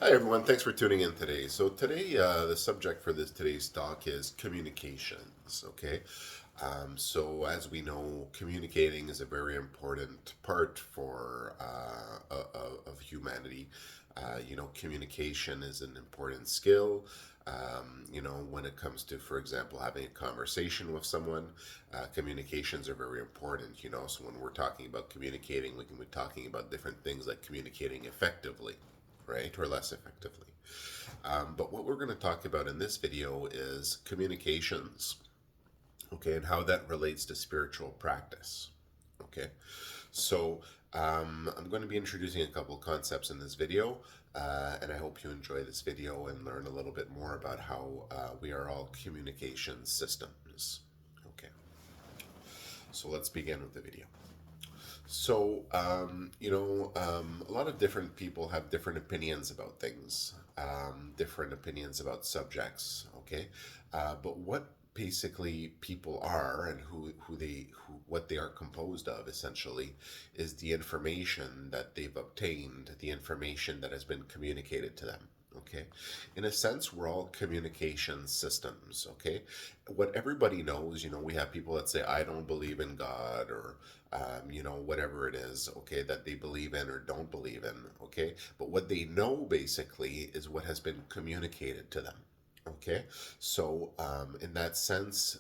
Hi everyone, thanks for tuning in today. So today, the subject for today's talk is communications. Okay, so as we know, communicating is a very important part for of humanity. Communication is an important skill. When it comes to, for example, having a conversation with someone, communications are very important. So when we're talking about communicating, we can be talking about different things like communicating effectively, right, or less effectively. But what we're going to talk about in this video is communications, okay, and how that relates to spiritual practice, okay? So I'm going to be introducing a couple of concepts in this video, and I hope you enjoy this video and learn a little bit more about how we are all communication systems. Okay, so let's begin with the video. So, a lot of different people have different opinions about things, different opinions about subjects, okay? But what basically people are and what they are composed of essentially is the information that they've obtained, the information that has been communicated to them. Okay, in a sense, we're all communication systems. Okay, what everybody knows, we have people that say, I don't believe in God, or whatever it is, okay, that they believe in or don't believe in, okay? But what they know basically is what has been communicated to them, okay? So, in that sense,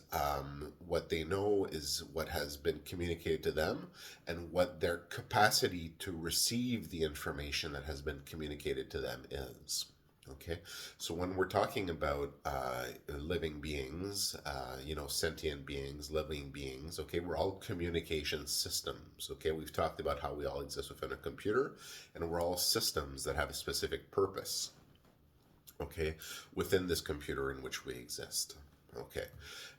what they know is what has been communicated to them and what their capacity to receive the information that has been communicated to them is. Okay, so when we're talking about living beings, sentient beings, living beings, okay, we're all communication systems. Okay, we've talked about how we all exist within a computer, and we're all systems that have a specific purpose, okay, within this computer in which we exist. Okay,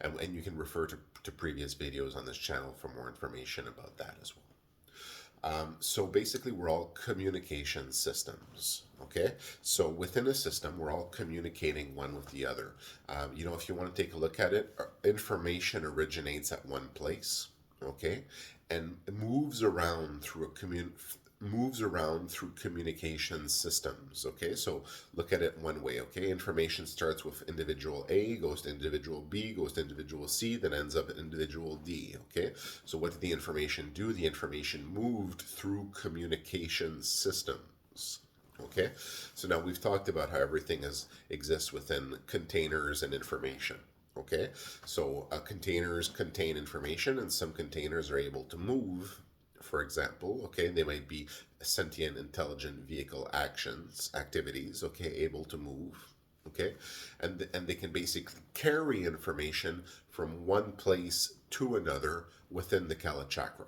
and you can refer to previous videos on this channel for more information about that as well. So basically, we're all communication systems. Okay, so within a system, we're all communicating one with the other. If you want to take a look at it, information originates at one place. Okay, and moves around through communication systems. Okay, so look at it one way. Okay, information starts with individual A, goes to individual B, goes to individual C, then ends up at individual D. Okay, so what did the information do? The information moved through communication systems. Okay, so now we've talked about how everything exists within containers and information. Okay, so containers contain information, and some containers are able to move. For example, okay, they might be sentient, intelligent vehicle activities, okay, able to move, okay, and they can basically carry information from one place to another within the Kala chakra.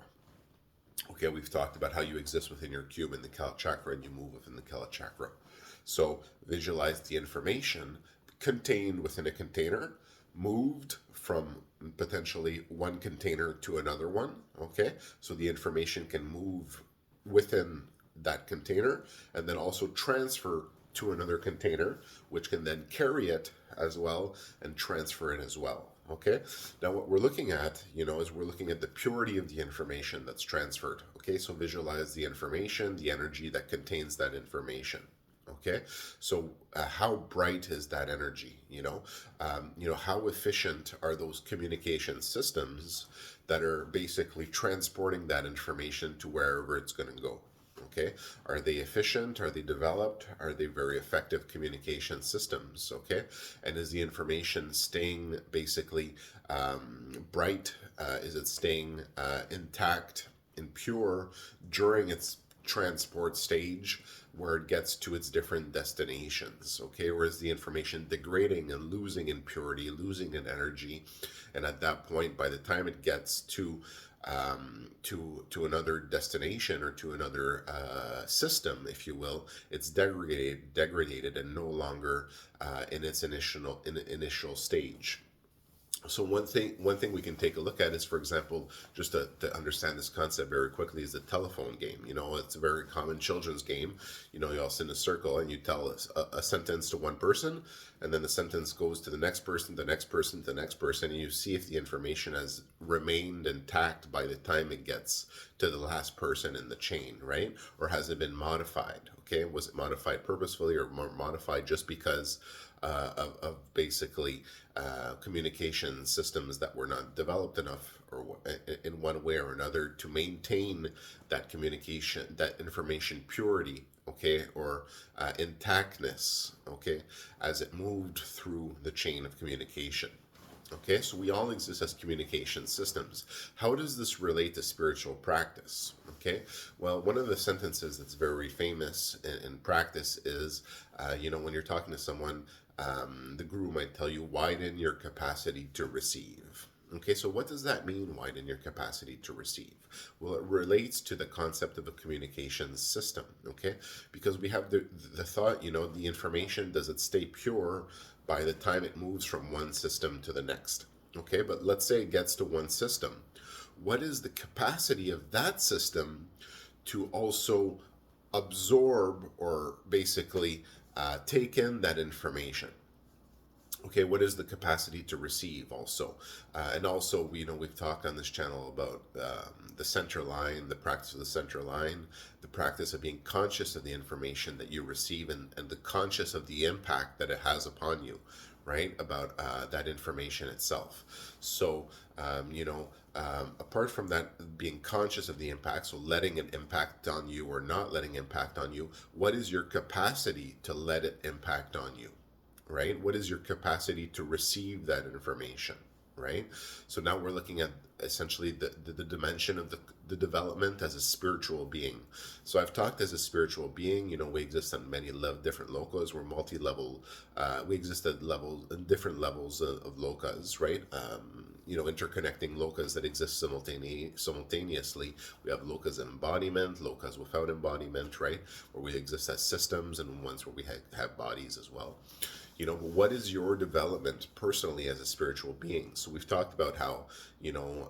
Okay, we've talked about how you exist within your cube in the Kala chakra and you move within the Kala chakra. So visualize the information contained within a container, moved from potentially one container to another one. Okay, so the information can move within that container and then also transfer to another container, which can then carry it as well and transfer it as well. Okay, now what we're looking at, is we're looking at the purity of the information that's transferred. Okay, so visualize the information, the energy that contains that information. Okay, so how bright is that energy? How efficient are those communication systems that are basically transporting that information to wherever it's going to go? Okay, are they efficient? Are they developed? Are they very effective communication systems? Okay, and is the information staying basically bright? Is it staying intact and pure during its transport stage where it gets to its different destinations? Okay, or is the information degrading and losing in purity, losing in energy, and at that point, by the time it gets to another destination or to another system, if you will, it's degraded and no longer in its initial stage. So one thing we can take a look at is, for example, just to understand this concept very quickly, is the telephone game. It's a very common children's game. You all sit in a circle and you tell a sentence to one person, and then the sentence goes to the next person, the next person, the next person, and you see if the information has remained intact by the time it gets to the last person in the chain, right? Or has it been modified? Okay, was it modified purposefully or modified just because of basically communication systems that were not developed enough or in one way or another to maintain that communication, that information purity, okay, or intactness, okay, as it moved through the chain of communication. Okay, so we all exist as communication systems. How does this relate to spiritual practice? Okay, well, one of the sentences that's very famous in practice is, when you're talking to someone, the guru might tell you, widen your capacity to receive. Okay, so what does that mean, widen your capacity to receive? Well, it relates to the concept of a communication system, okay? Because we have the thought, the information, does it stay pure by the time it moves from one system to the next? Okay, but let's say it gets to one system. What is the capacity of that system to also absorb or basically take in that information? Okay, what is the capacity to receive also? And also, we've talked on this channel about the center line, the practice of the center line, the practice of being conscious of the information that you receive, and the conscious of the impact that it has upon you, right? About that information itself. So, apart from that, being conscious of the impact, so letting it impact on you or not letting impact on you, what is your capacity to let it impact on you? Right? What is your capacity to receive that information? Right? So now we're looking at essentially the dimension of the development as a spiritual being. So I've talked as a spiritual being, we exist on many different lokas. We're multi-level. We exist at different levels of lokas, right? Interconnecting lokas that exist simultaneously. We have lokas in embodiment, lokas without embodiment, right? Where we exist as systems, and ones where we have bodies as well. What is your development personally as a spiritual being? So we've talked about how, in the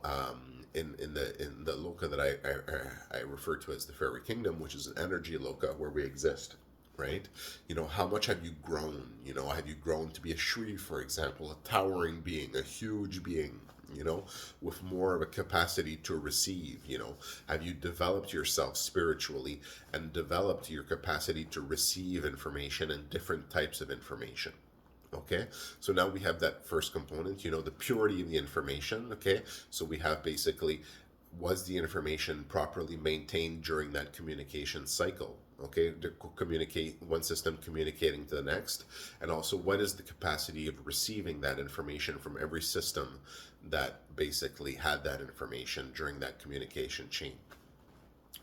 loka that I refer to as the fairy kingdom, which is an energy loka where we exist, right? How much have you grown? Have you grown to be a Shri, for example, a towering being, a huge being, with more of a capacity to receive? Have you developed yourself spiritually and developed your capacity to receive information and different types of information? Okay, so now we have that first component, the purity of the information. Okay, so we have basically, was the information properly maintained during that communication cycle? Okay, to communicate, one system communicating to the next, and also what is the capacity of receiving that information from every system that basically had that information during that communication chain?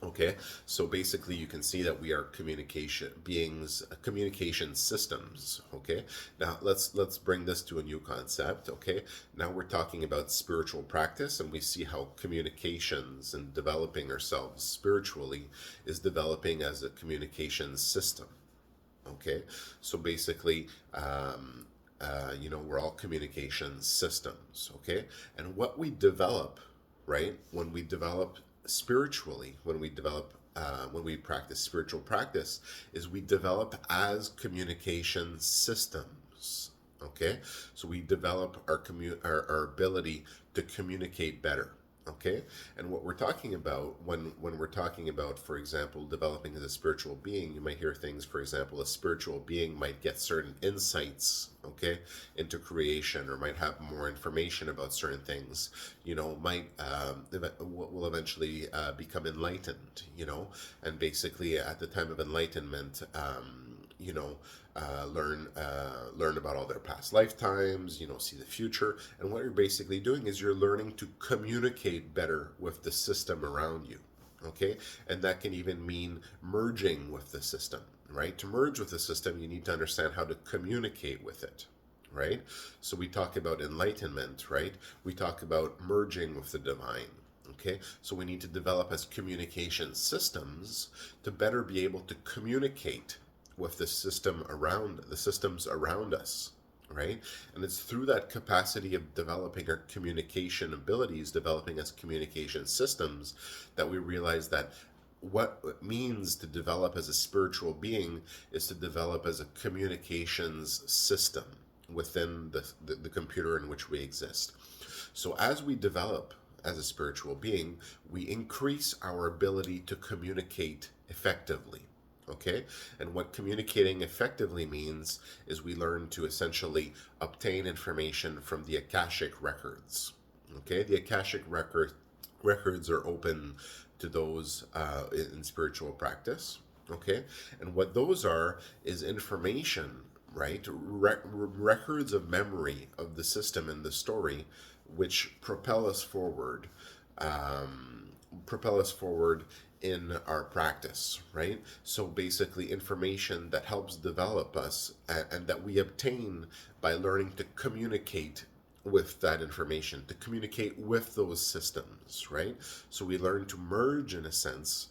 Okay, so basically you can see that we are communication beings, communication systems. Okay, now let's bring this to a new concept. Okay, now we're talking about spiritual practice, and we see how communications and developing ourselves spiritually is developing as a communication system. Okay, so basically, we're all communication systems. Okay, and what we develop, right, when we develop spiritually, when we practice spiritual practice, is we develop as communication systems. Okay, so we develop our ability to communicate better. Okay, and what we're talking about when we're talking about, for example, developing as a spiritual being, you might hear things, for example, a spiritual being might get certain insights, okay, into creation, or might have more information about certain things, will eventually become enlightened, and basically at the time of enlightenment, learn about all their past lifetimes, see the future. And what you're basically doing is you're learning to communicate better with the system around you. Okay, and that can even mean merging with the system, right? To merge with the system, you need to understand how to communicate with it, right? So we talk about enlightenment, right? We talk about merging with the divine. Okay, so we need to develop as communication systems to better be able to communicate with the systems around us, right? And it's through that capacity of developing our communication abilities, developing as communication systems, that we realize that what it means to develop as a spiritual being is to develop as a communications system within the computer in which we exist. So as we develop as a spiritual being, we increase our ability to communicate effectively. Okay? And what communicating effectively means is we learn to essentially obtain information from the Akashic records. Okay? The Akashic records are open to those in spiritual practice. Okay? And what those are is information, right? Records of memory of the system and the story, which propel us forward in our practice, right? So basically, information that helps develop us and that we obtain by learning to communicate with that information, to communicate with those systems, right? So we learn to merge, in a sense,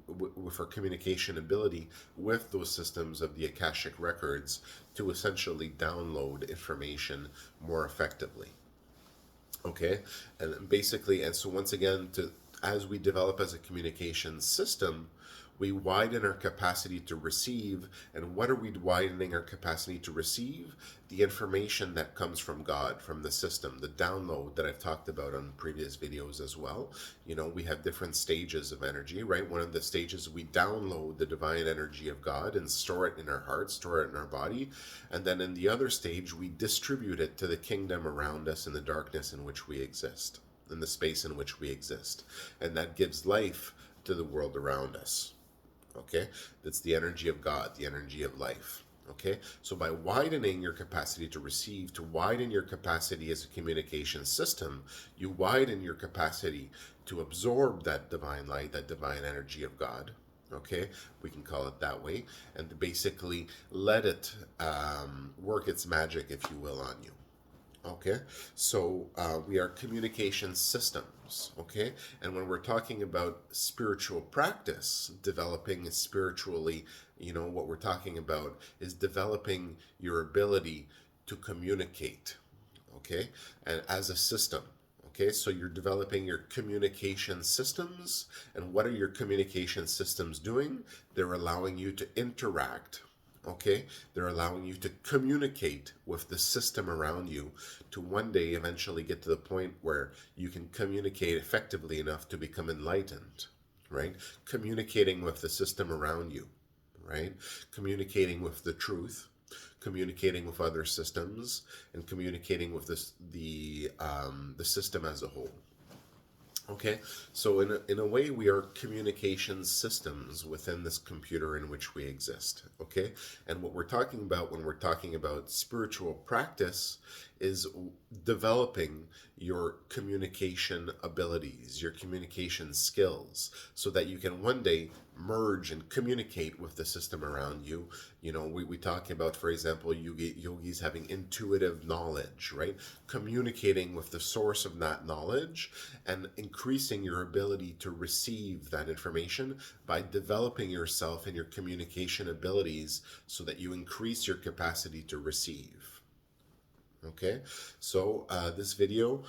with our communication ability with those systems of the Akashic records to essentially download information more effectively. Okay, and basically, and so once again, as we develop as a communication system, we widen our capacity to receive. And what are we widening our capacity to receive? The information that comes from God, from the system, the download that I've talked about on previous videos as well. We have different stages of energy, right? One of the stages, we download the divine energy of God and store it in our heart, store it in our body. And then in the other stage, we distribute it to the kingdom around us in the darkness in which we exist, in the space in which we exist. And that gives life to the world around us. Okay, that's the energy of God, the energy of life. Okay, so by widening your capacity to receive, to widen your capacity as a communication system, you widen your capacity to absorb that divine light, that divine energy of God. Okay, we can call it that way, and to basically let it work its magic, if you will, on you. Okay, so we are communication systems. Okay, and when we're talking about spiritual practice, developing spiritually, what we're talking about is developing your ability to communicate. Okay, and as a system. Okay, so you're developing your communication systems, and what are your communication systems doing? They're allowing you to interact. Okay, they're allowing you to communicate with the system around you to one day eventually get to the point where you can communicate effectively enough to become enlightened, right? Communicating with the system around you, right? Communicating with the truth, communicating with other systems, and communicating with the system as a whole. Okay, so in a way, we are communication systems within this computer in which we exist. Okay, and what we're talking about when we're talking about spiritual practice is developing your communication abilities, your communication skills, so that you can one day merge and communicate with the system around you. We talk about, for example, yogis having intuitive knowledge, right? Communicating with the source of that knowledge and increasing your ability to receive that information by developing yourself and your communication abilities so that you increase your capacity to receive. Okay, so this video,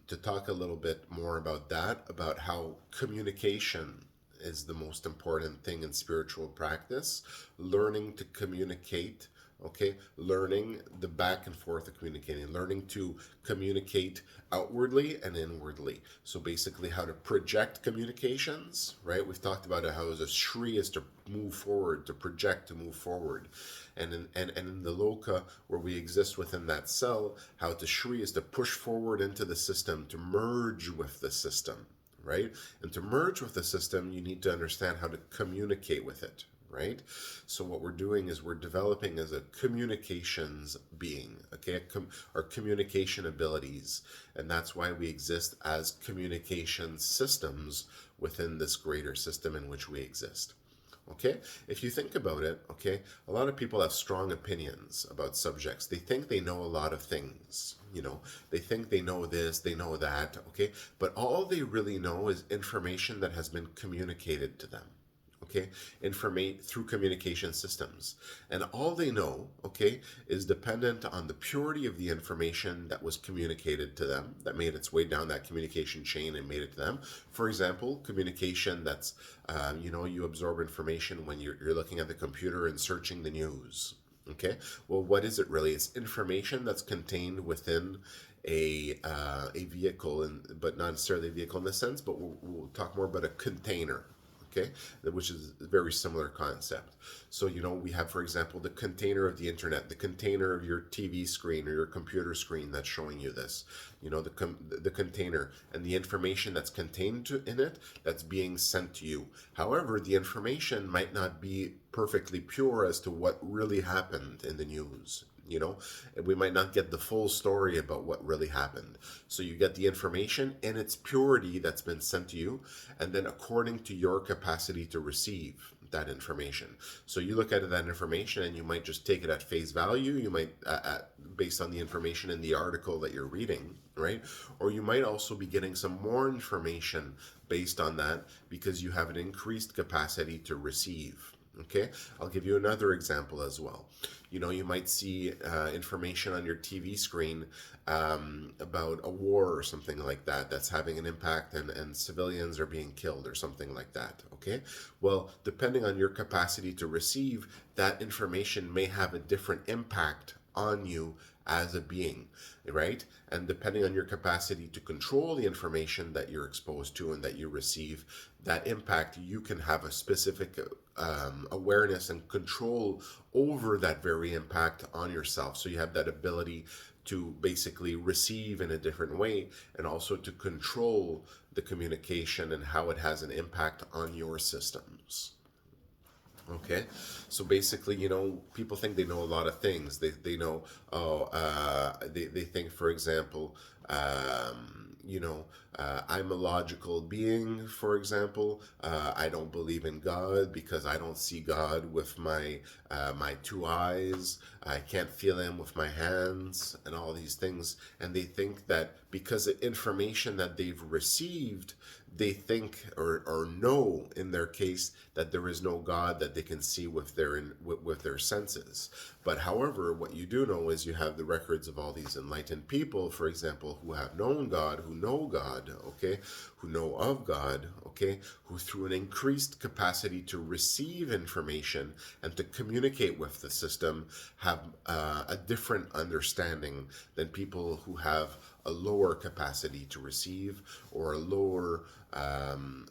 to talk a little bit more about that, about how communication is the most important thing in spiritual practice, learning to communicate, okay, learning the back and forth of communicating, learning to communicate outwardly and inwardly. So basically how to project communications, right? We've talked about how the Shri is to move forward, to project, to move forward. And in the Loka, where we exist within that cell, how the Shri is to push forward into the system, to merge with the system, right? And to merge with the system, you need to understand how to communicate with it, right? So what we're doing is we're developing as a communications being, okay? Our communication abilities, and that's why we exist as communication systems within this greater system in which we exist. Okay, if you think about it, okay, a lot of people have strong opinions about subjects. They think they know a lot of things, they think they know this, they know that, okay, but all they really know is information that has been communicated to them. Okay, through communication systems, and all they know, okay, is dependent on the purity of the information that was communicated to them, that made its way down that communication chain and made it to them. For example, communication that's you absorb information when you're looking at the computer and searching the news. Okay, well, what is it really? It's information that's contained within a vehicle, and but not necessarily a vehicle in the sense, but we'll talk more about a container. Okay, which is a very similar concept. So, we have, for example, the container of the internet, the container of your TV screen or your computer screen that's showing you this. The container and the information that's contained in it that's being sent to you. However, the information might not be perfectly pure as to what really happened in the news. We might not get the full story about what really happened. So you get the information in its purity that's been sent to you, and then according to your capacity to receive that information. So you look at that information and you might just take it at face value. You might, based on the information in the article that you're reading, right? Or you might also be getting some more information based on that because you have an increased capacity to receive. Okay, I'll give you another example as well. You might see information on your TV screen about a war or something like that that's having an impact, and civilians are being killed or something like that. Okay, well, depending on your capacity to receive, that information may have a different impact on you as a being, right? And depending on your capacity to control the information that you're exposed to and that you receive, that impact, you can have a specific awareness and control over that very impact on yourself. So you have that ability to basically receive in a different way, and also to control the communication and how it has an impact on your systems. Okay, so basically, people think they know a lot of things. They know, they think, for example, I'm a logical being, for example. I don't believe in God because I don't see God with my two eyes. I can't feel him with my hands and all these things. And they think that because of information that they've received, they think or know in their case that there is no God that they can see with their senses. But however, what you do know is you have the records of all these enlightened people, for example, who have known God, who know God, okay, who know of God, okay, who through an increased capacity to receive information and to communicate with the system have a different understanding than people who have a lower capacity to receive, or a lower,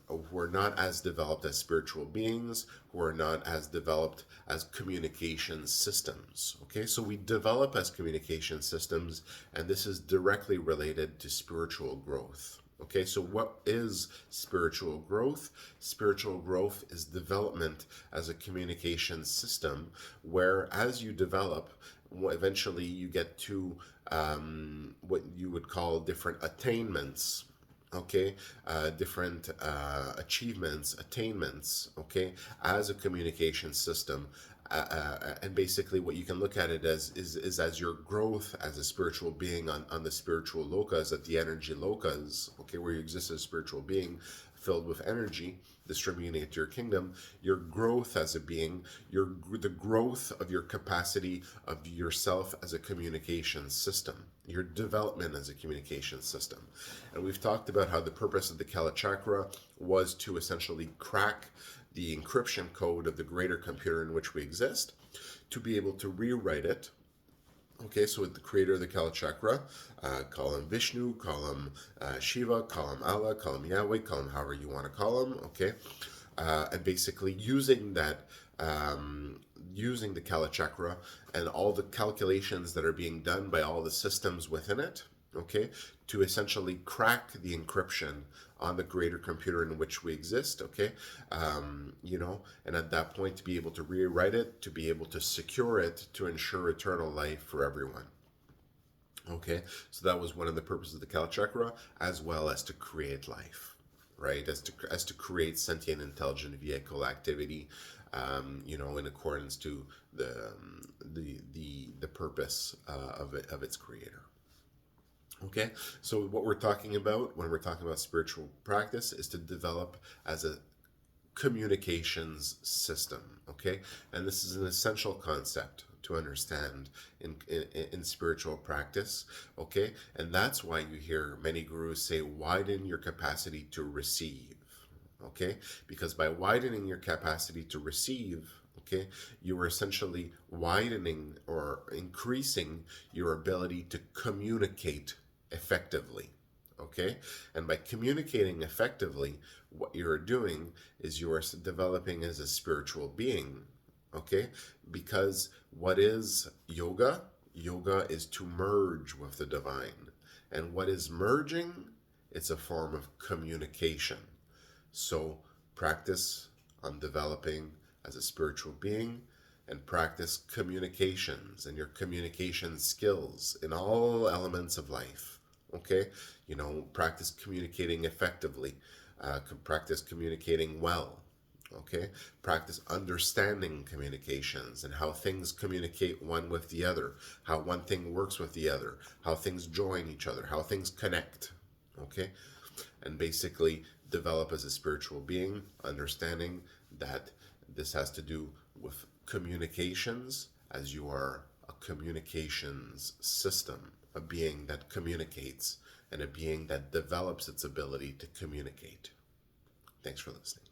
who are not as developed as spiritual beings, who are not as developed as communication systems. Okay, so we develop as communication systems, and this is directly related to spiritual growth. Okay, so what is spiritual growth? Spiritual growth is development as a communication system, where as you develop, eventually you get to what you would call different attainments, okay, different achievements, attainments, okay, as a communication system. And basically what you can look at it as is as your growth as a spiritual being on the spiritual lokas, at the energy lokas, okay, where you exist as a spiritual being filled with energy distributing it to your kingdom. Your growth as a being, the growth of your capacity of yourself as a communication system, your development as a communication system. And we've talked about how the purpose of the Kalachakra was to essentially crack the encryption code of the greater computer in which we exist, to be able to rewrite it. Okay, so with the creator of the Kalachakra, call him Vishnu, call him Shiva, call him Allah, call him Yahweh, call him however you want to call him, okay? And basically using that, using the Kalachakra and all the calculations that are being done by all the systems within it, okay, to essentially crack the encryption on the greater computer in which we exist, okay, and at that point to be able to rewrite it, to be able to secure it, to ensure eternal life for everyone. Okay, so that was one of the purposes of the Kalachakra, as well as to create life, right? As to create sentient, intelligent vehicle activity, in accordance to the purpose of its creator. Okay, so what we're talking about when we're talking about spiritual practice is to develop as a communications system. Okay, and this is an essential concept to understand in spiritual practice. Okay, and that's why you hear many gurus say widen your capacity to receive. Okay, because by widening your capacity to receive, okay, you are essentially widening or increasing your ability to communicate effectively. Okay? And by communicating effectively, what you're doing is you are developing as a spiritual being. Okay? Because what is yoga? Yoga is to merge with the divine. And what is merging? It's a form of communication. So practice on developing as a spiritual being and practice communications and your communication skills in all elements of life. Okay? Practice communicating effectively, practice communicating well. Okay? Practice understanding communications and how things communicate one with the other, how one thing works with the other, how things join each other, how things connect. Okay? And basically develop as a spiritual being, understanding that this has to do with communications, as you are a communications system, a being that communicates, and a being that develops its ability to communicate. Thanks for listening.